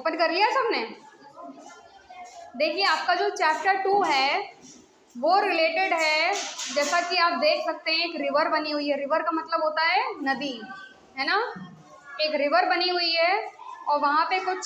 Open कर लिया सबने? देखिए आपका जो चैप्टर 2 है वो रिलेटेड है, जैसा कि आप देख सकते हैं एक रिवर बनी हुई है। रिवर का मतलब होता है नदी, है ना। एक रिवर बनी हुई है और वहाँ पे कुछ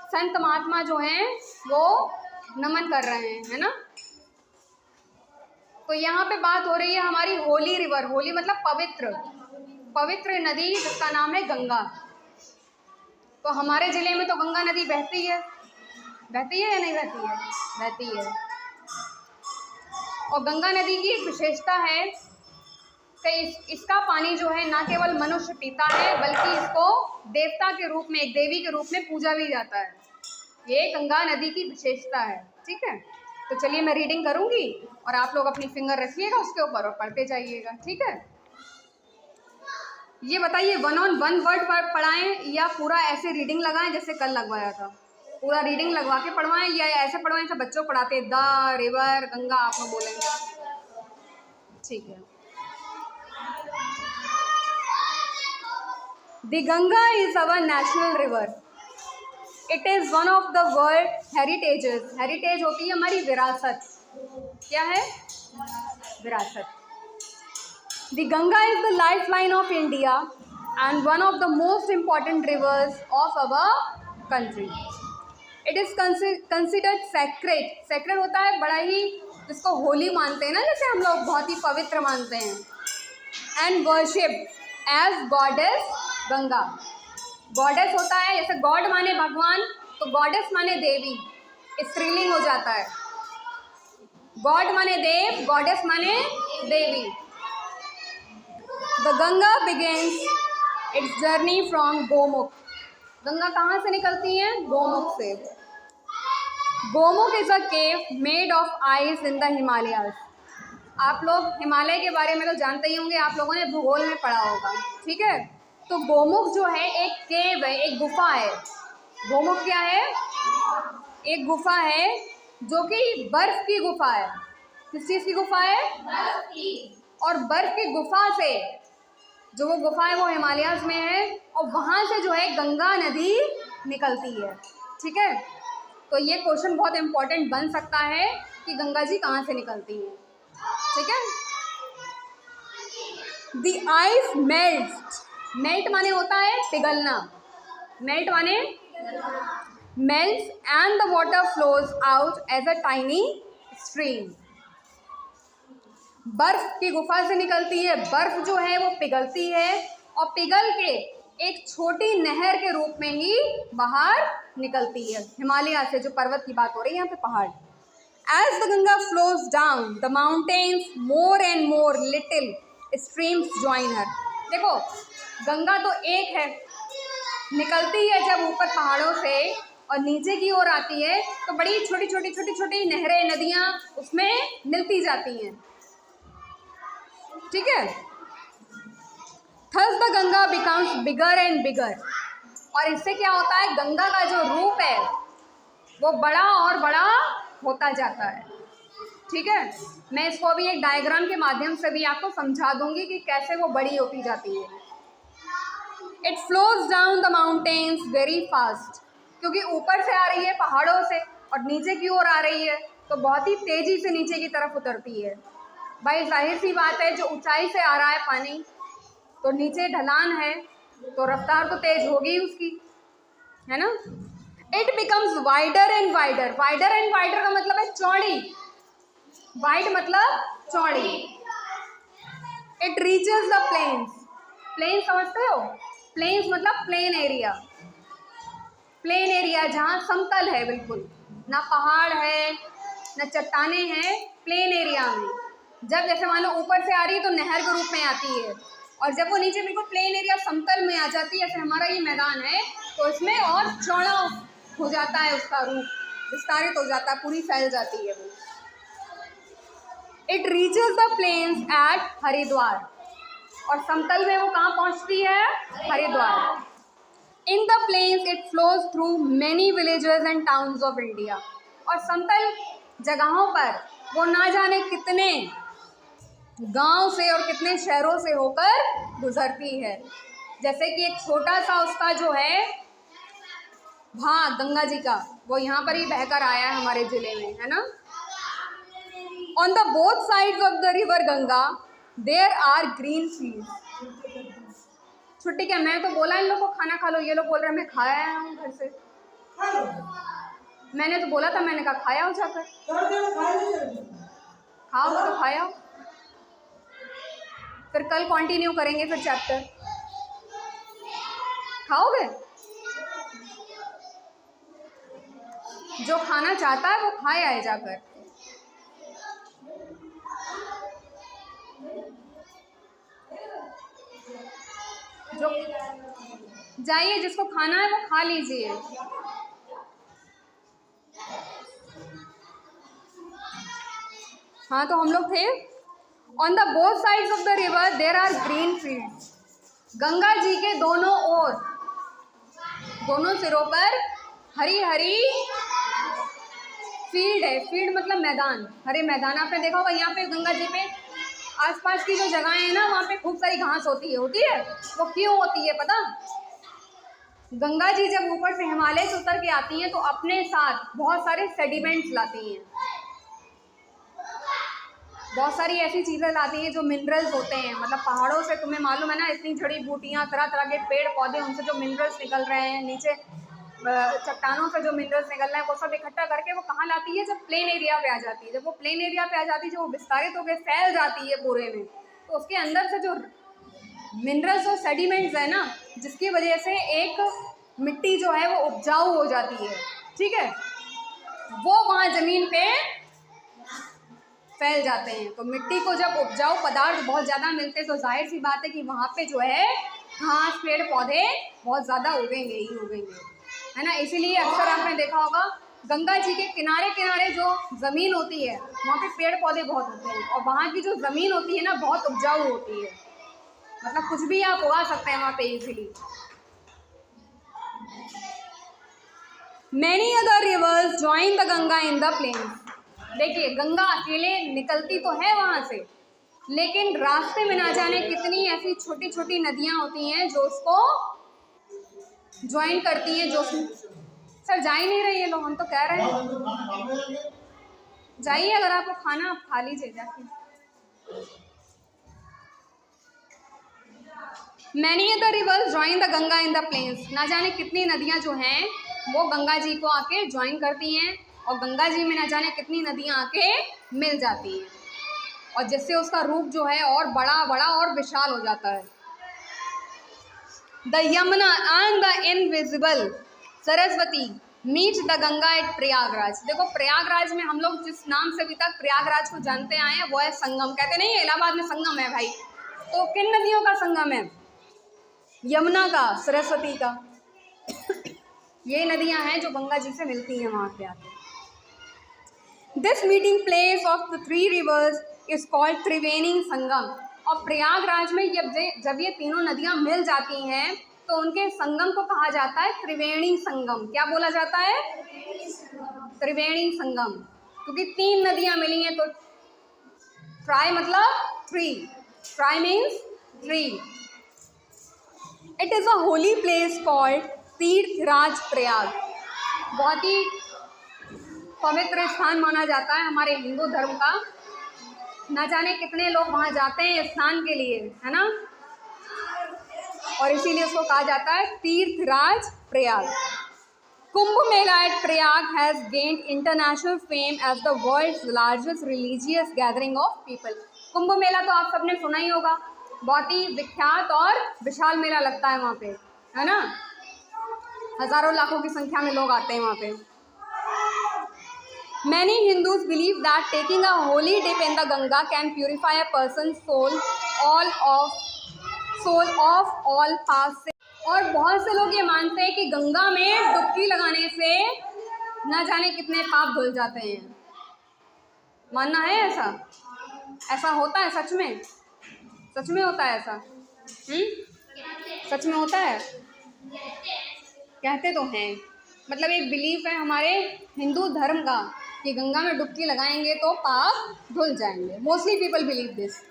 संत महात्मा जो हैं वो नमन कर रहे हैं, है ना। तो यहाँ पे बात हो रही है हमारी होली रिवर। होली मतलब पवित्र, पवित्र नदी जिसका नाम है गंगा। तो हमारे ज़िले में तो गंगा नदी बहती है, बहती है या नहीं बहती है? बहती है। और गंगा नदी की एक विशेषता है कि इसका पानी जो है ना केवल मनुष्य पीता है बल्कि इसको देवता के रूप में, एक देवी के रूप में पूजा भी जाता है। ये गंगा नदी की विशेषता है, ठीक है। तो चलिए मैं रीडिंग करूँगी और आप लोग अपनी फिंगर रखिएगा उसके ऊपर और पढ़ते जाइएगा, ठीक है। ये बताइए 1 on 1 वर्ड पढ़ाएं या पूरा ऐसे रीडिंग लगाएं जैसे कल लगवाया था? पूरा रीडिंग लगवा के पढ़वाएं या ऐसे पढ़वाएं जैसे बच्चों को पढ़ाते द रिवर गंगा आप लोग बोलेंगे, ठीक है। The Ganga is our national river. It is one of the world heritages. Heritage होती है हमारी विरासत। क्या है? विरासत। The Ganga is the lifeline of India and one of the most important rivers of our country. It is considered sacred. Sacred होता है बड़ा ही, जिसको होली मानते हैं ना, जैसे हम लोग बहुत ही पवित्र मानते हैं। And worshipped as goddess Ganga. Goddess होता है, जैसे गॉड माने भगवान तो गॉडेस माने देवी, स्त्रीलिंग हो जाता है। गॉड माने देव, गॉडेस माने देवी। The Ganga begins its journey from Gomukh. Ganga कहाँ से निकलती है? गोमुख से। Gomukh is a cave made of ice in the Himalayas। आप लोग हिमालय के बारे में तो जानते ही होंगे, आप लोगों ने भूगोल में पढ़ा होगा, ठीक है। तो गोमुख जो है एक केव है, एक गुफा है। गोमुख क्या है? एक गुफा है जो कि बर्फ की गुफा है। किस चीज़ की गुफा है? बर्फ की। और बर्फ की गुफा से जो वो गुफा है वो हिमालयाज़ में है और वहाँ से जो है गंगा नदी निकलती है, ठीक है। तो ये क्वेश्चन बहुत इम्पोर्टेंट बन सकता है कि गंगा जी कहाँ से निकलती हैं, ठीक है। The ice melts. मेल्ट माने होता है पिघलना। मेल्ट माने melts and the water flows out as a tiny stream. बर्फ की गुफा से निकलती है, बर्फ जो है वो पिघलती है और पिघल के एक छोटी नहर के रूप में ही बाहर निकलती है हिमालय से। जो पर्वत की बात हो रही है यहाँ पे पहाड़। As the Ganga flows down the mountains more and more little streams join her. देखो गंगा तो एक है, निकलती है जब ऊपर पहाड़ों से और नीचे की ओर आती है तो बड़ी छोटी छोटी छोटी छोटी नहरें, नदियाँ उसमें मिलती जाती हैं, ठीक है। Thus the Ganga becomes bigger and bigger। और इससे क्या होता है, गंगा का जो रूप है वो बड़ा और बड़ा होता जाता है, ठीक है। मैं इसको अभी एक डायग्राम के माध्यम से भी आपको समझा दूंगी कि कैसे वो बड़ी होती जाती है। It flows down the mountains very fast। क्योंकि ऊपर से आ रही है पहाड़ों से और नीचे की ओर आ रही है तो बहुत ही तेजी से नीचे की तरफ उतरती है। भाई जाहिर सी बात है, जो ऊंचाई से आ रहा है पानी तो नीचे ढलान है तो रफ्तार तो तेज होगी उसकी, है ना। It becomes wider and wider. Wider and wider का मतलब है चौड़ी। वाइड मतलब चौड़ी। It reaches the plains. Plain समझते हो? प्लेन्स मतलब प्लेन एरिया। प्लेन एरिया जहाँ समतल है, बिल्कुल ना पहाड़ है ना चट्टाने हैं, प्लेन एरिया में। जब जैसे मान लो ऊपर से आ रही है तो नहर के रूप में आती है और जब वो नीचे बिल्कुल प्लेन एरिया समतल में आ जाती है, जैसे हमारा ये मैदान है, तो इसमें और चौड़ा हो जाता है, उसका रूप विस्तारित हो जाता है, पूरी फैल जाती है वो। It reaches the plains at Haridwar. और समतल में वो कहाँ पहुँचती है? Haridwar. In the plains it flows through many villages and towns of India. और समतल जगहों पर वो ना जाने कितने गांव से और कितने शहरों से होकर गुजरती है। जैसे कि एक छोटा सा उसका जो है भाग गंगा जी का वो यहाँ पर ही बहकर आया है हमारे जिले में, है ना। On the both sides of the river Ganga there are green fields. छुट्टी क्या, मैं तो बोला इन लोग को खाना खा लो, ये लोग बोल रहे हैं मैं खाया आया हूँ घर से। मैंने तो बोला था, मैंने कहा खाया हो जाकर, खाओगे तो खाया हो। फिर कल कंटिन्यू करेंगे फिर चैप्टर, खाओगे। जो खाना चाहता है वो खाए आए जाकर। जो जाइए, जिसको खाना है वो खा लीजिए। हाँ, तो हम लोग थे on the both sides of the river there are green fields. Ganga ji के दोनों ओर, दोनों सिरों पर हरी हरी फील्ड है। फील्ड मतलब मैदान, हरे मैदान। आपने देखा होगा यहाँ पे गंगा जी पे आसपास की जो जगहें हैं ना, वहाँ पे खूब सारी घास होती है। वो क्यों होती है पता? गंगा जी जब ऊपर से हिमालय से उतर के आती हैं तो अपने साथ बहुत सारे सेडिमेंट्स लाती हैं, बहुत सारी ऐसी चीज़ें लाती हैं जो मिनरल्स होते हैं। मतलब पहाड़ों से, तुम्हें मालूम है ना, इतनी जड़ी बूटियाँ, तरह तरह के पेड़ पौधे, उनसे जो मिनरल्स निकल रहे हैं, नीचे चट्टानों से जो मिनरल्स निकल रहे हैं, वो सब इकट्ठा करके वो कहाँ लाती है? जब प्लेन एरिया पे आ जाती है। जब वो प्लेन एरिया पे आ जाती है, जब वो विस्तारित होकर फैल जाती है पूरे में, तो उसके अंदर से जो मिनरल्स और सेडिमेंट्स है ना, जिसकी वजह से एक मिट्टी जो है वो उपजाऊ हो जाती है, ठीक है, वो वहाँ ज़मीन पे फैल जाते हैं। तो मिट्टी को जब उपजाऊ पदार्थ बहुत ज़्यादा मिलते हैं तो जाहिर सी बात है कि वहाँ पे जो है घास पेड़ पौधे बहुत ज़्यादा उगेंगे ही उगेंगे, है ना। इसीलिए अक्सर आपने देखा होगा गंगा जी के किनारे किनारे जो ज़मीन होती है वहाँ पे पेड़ पौधे बहुत होते हैं, और वहाँ की जो ज़मीन होती है ना बहुत उपजाऊ होती है। मतलब कुछ भी आप उगा सकते हैं वहाँ पे easily. Many other rivers join the Ganga in the plains. देखिए, गंगा अकेले निकलती तो है वहाँ से, लेकिन रास्ते में ना जाने कितनी ऐसी छोटी छोटी नदियाँ होती हैं जो उसको ज्वाइन करती हैं। जो सर जा ही नहीं रही है लोग, हम तो कह रहे हैं जाइए, अगर आपको खाना आप खा लीजिए जाके। Many other rivers join the Ganga in the plains. ना जाने कितनी नदियाँ जो हैं वो गंगा जी को आके ज्वाइन करती हैं, और गंगा जी में ना जाने कितनी नदियाँ आके मिल जाती हैं, और जिससे उसका रूप जो है और बड़ा बड़ा और विशाल हो जाता है। The Yamuna and the invisible Saraswati meet the Ganga at Prayagraj. देखो, प्रयागराज में हम लोग जिस नाम से अभी तक प्रयागराज को जानते आए हैं वो है संगम। कहते नहीं है इलाहाबाद में संगम है भाई, तो किन नदियों का संगम है? यमुना का, सरस्वती का। ये नदियां हैं जो गंगा जी से मिलती हैं वहाँ पे आके। This meeting place of the three rivers is called Triveni Sangam. और प्रयागराज में जब ये तीनों नदियां मिल जाती हैं तो उनके संगम को कहा जाता है त्रिवेणी संगम। क्या बोला जाता है? त्रिवेणी संगम, क्योंकि तीन नदियां मिली हैं। तो ट्राई मतलब three, tri means three. It is a holy place called Tirthraj Prayag. बहुत ही पवित्र स्थान माना जाता है हमारे हिंदू धर्म का। ना जाने कितने लोग वहाँ जाते हैं स्नान के लिए, है ना, और इसीलिए उसको कहा जाता है Tirthraj Prayag. Kumbh Mela at Prayag has gained international fame as the world's largest religious gathering of people. Kumbh Mela तो आप सबने सुना ही होगा, बहुत ही विख्यात और विशाल मेला लगता है वहाँ पे, है ना। हजारों लाखों की संख्या में लोग आते हैं वहाँ पे। Many Hindus believe that taking a holy dip in the Ganga can purify a person's soul of all past sin. और बहुत से लोग ये मानते हैं कि गंगा में डुबकी लगाने से ना जाने कितने पाप धुल जाते हैं। मानना है ऐसा? ऐसा होता है सच में? सच में होता है ऐसा? सच में होता है? कहते तो हैं, मतलब एक बिलीफ है हमारे हिंदू धर्म का कि गंगा में डुबकी लगाएंगे तो पाप धुल जाएंगे। Mostly people believe this.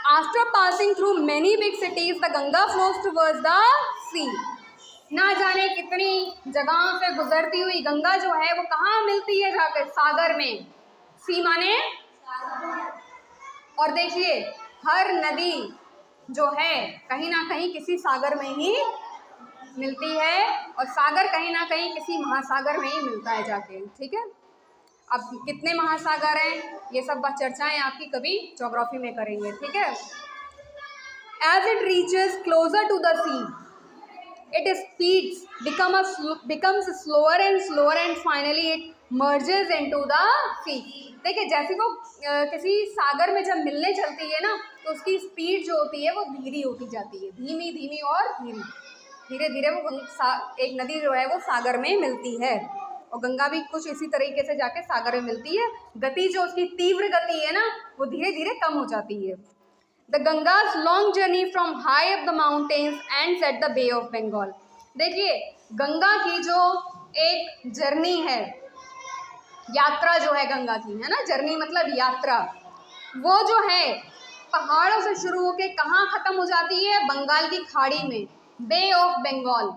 After passing through many big cities the Ganga flows towards the sea. ना जाने कितनी जगहों से गुजरती हुई गंगा जो है वो कहाँ मिलती है जाकर, सागर में। सी माने, और देखिए हर नदी जो है कहीं ना कहीं किसी सागर में ही मिलती है, और सागर कहीं ना कहीं किसी महासागर में ही मिलता है जाके। ठीक है, अब कितने महासागर हैं ये सब बात चर्चाएं आपकी कभी ज्योग्राफी में करेंगे। ठीक है। As it reaches closer to the sea it speeds becomes slower and finally it merges into the sea। देखिए जैसे वो किसी सागर में जब मिलने चलती है ना तो उसकी स्पीड जो होती है वो धीरे होती जाती है, धीमी धीमी और धीरे धीरे वो एक नदी जो है वो सागर में मिलती है, और गंगा भी कुछ इसी तरीके से जाके सागर में मिलती है। गति जो उसकी तीव्र गति है ना वो धीरे धीरे कम हो जाती है। The Ganga's long journey from high up the mountains ends at the Bay of Bengal। देखिए गंगा की जो एक जर्नी है, यात्रा जो है गंगा की, है ना, जर्नी मतलब यात्रा, वो जो है पहाड़ों से शुरू होके कहाँ खत्म हो जाती है, बंगाल की खाड़ी में, बे ऑफ बंगाल,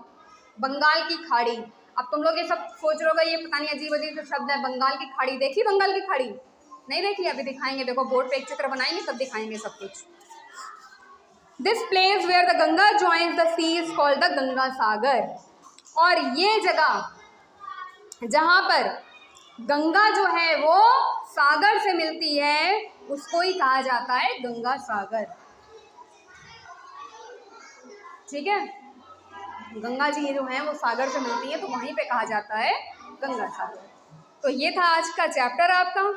बंगाल की खाड़ी। अब तुम लोग ये सब सोच रहे हो ये पता नहीं अजीब अजीब जो शब्द है, बंगाल की खाड़ी देखी, बंगाल की खाड़ी नहीं देखी, अभी दिखाएंगे, देखो बोर्ड पे एक चित्र बनाएंगे तब दिखाएंगे सब कुछ। This place where the Ganga joins the sea is called the Ganga Sagar. और ये जगह जहाँ पर गंगा जो है वो सागर से मिलती है उसको ही कहा जाता है गंगा सागर। ठीक है, गंगा जी जो है वो सागर से मिलती है तो वहीं पे कहा जाता है गंगा सागर। तो ये था आज का चैप्टर आपका।